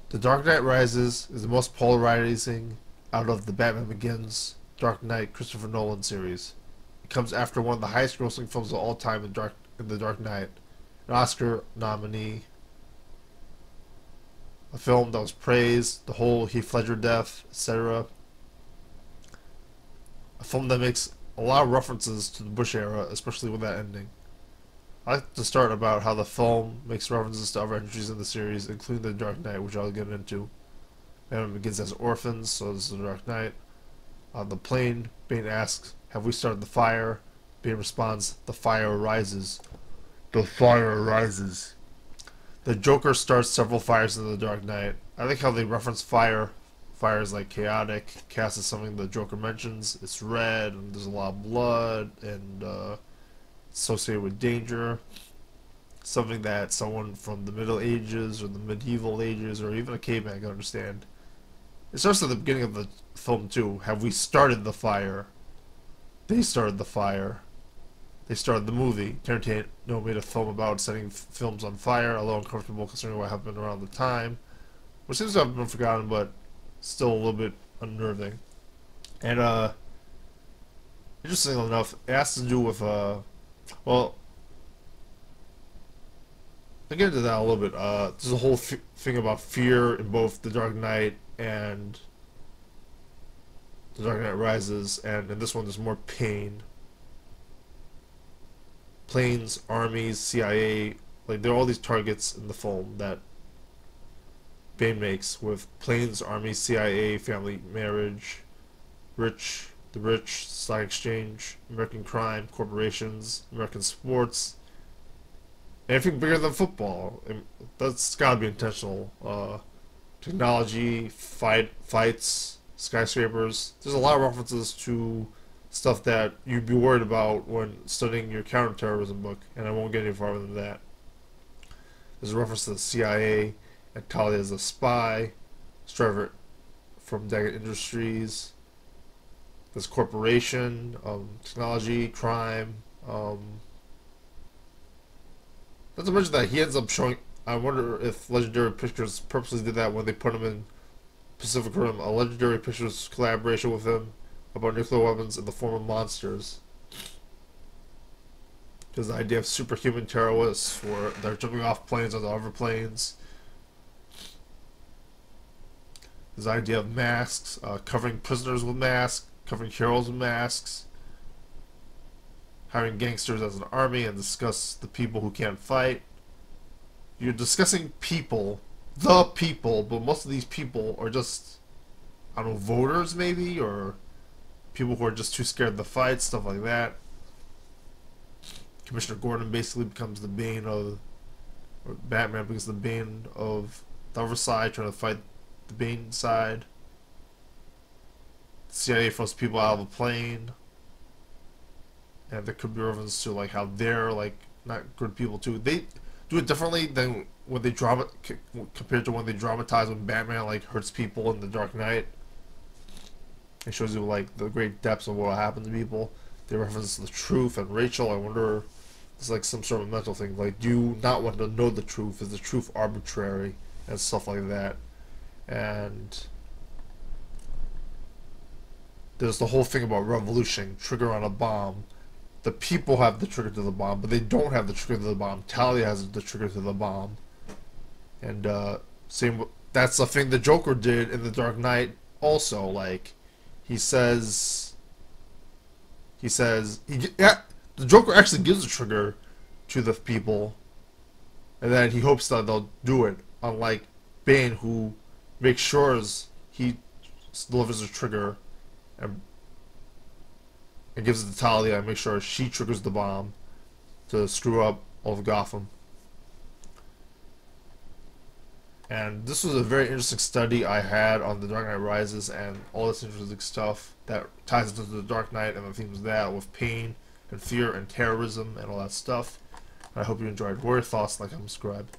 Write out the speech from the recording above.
The Dark Knight Rises is the most polarizing out of the Batman Begins, Dark Knight, Christopher Nolan series. It comes after one of the highest grossing films of all time in The Dark Knight, an Oscar nominee, a film that was praised, the whole Heath Ledger death, etc. A film that makes a lot of references to the Bush era, especially with that ending. I like to start about how the film makes references to other entries in the series, including The Dark Knight, which I'll get into. Batman begins as orphans, so this is The Dark Knight. On the plane, Bane asks, "Have we started the fire?" Bane responds, "The fire rises." The fire rises. The Joker starts several fires in The Dark Knight. I like how they reference fire. Fire is like chaotic. Chaos is something the Joker mentions. It's red, and there's a lot of blood, and associated with danger. Something that someone from the Middle Ages or the Medieval Ages or even a caveman can understand. It starts at the beginning of the film too. Have we started the fire? They started the fire. They started the movie. Tarantino made a film about setting films on fire, although uncomfortable considering what happened around the time, which seems to have been forgotten, but still a little bit unnerving. And interestingly enough, it has to do with well, I'll get into that a little bit. There's a whole thing about fear in both The Dark Knight and The Dark Knight Rises, and in this one there's more pain. Planes, armies, CIA, like there are all these targets in the film that Bane makes with planes, armies, CIA, family, marriage, the rich, stock exchange, American crime, corporations, American sports, anything bigger than football. And that's gotta be intentional. Technology, fights, skyscrapers. There's a lot of references to stuff that you'd be worried about when studying your counterterrorism book, and I won't get any farther than that. There's a reference to the CIA and Talia as a spy, Stryver from Daggett Industries. There's corporation, technology, crime. Not to mention that he ends up showing. I wonder if Legendary Pictures purposely did that when they put him in Pacific Rim, a Legendary Pictures collaboration with him about nuclear weapons in the form of monsters. There's the idea of superhuman terrorists where they're jumping off planes onto other planes. There's the idea of masks, covering prisoners with masks, covering heroes with masks, hiring gangsters as an army, and discuss the people who can't fight. You're discussing people, the people, but most of these people are just, I don't know, voters maybe, or people who are just too scared to fight, stuff like that. Commissioner Gordon basically becomes the bane of, or Batman becomes the bane of the other side, trying to fight the Bane side. The CIA throws people out of a plane, and there could be reference to like how they're like not good people too. They do it differently than when they compared to when they dramatize when Batman like hurts people in The Dark Knight. It shows you like the great depths of what happened to people. They reference the truth and Rachel. I wonder, it's like some sort of mental thing. Like, do you not want to know the truth? Is the truth arbitrary and stuff like that? And there's the whole thing about revolution, trigger on a bomb. The people have the trigger to the bomb, but they don't have the trigger to the bomb. Talia has the trigger to the bomb. And same. That's the thing the Joker did in The Dark Knight. Also, like, the Joker actually gives a trigger to the people, and then he hopes that they'll do it. Unlike Bane, who makes sure he delivers a trigger and gives it to Talia and makes sure she triggers the bomb to screw up all of Gotham. And this was a very interesting study I had on The Dark Knight Rises and all this interesting stuff that ties into The Dark Knight and the themes of that with pain and fear and terrorism and all that stuff. And I hope you enjoyed. What are your thoughts? Like and subscribe.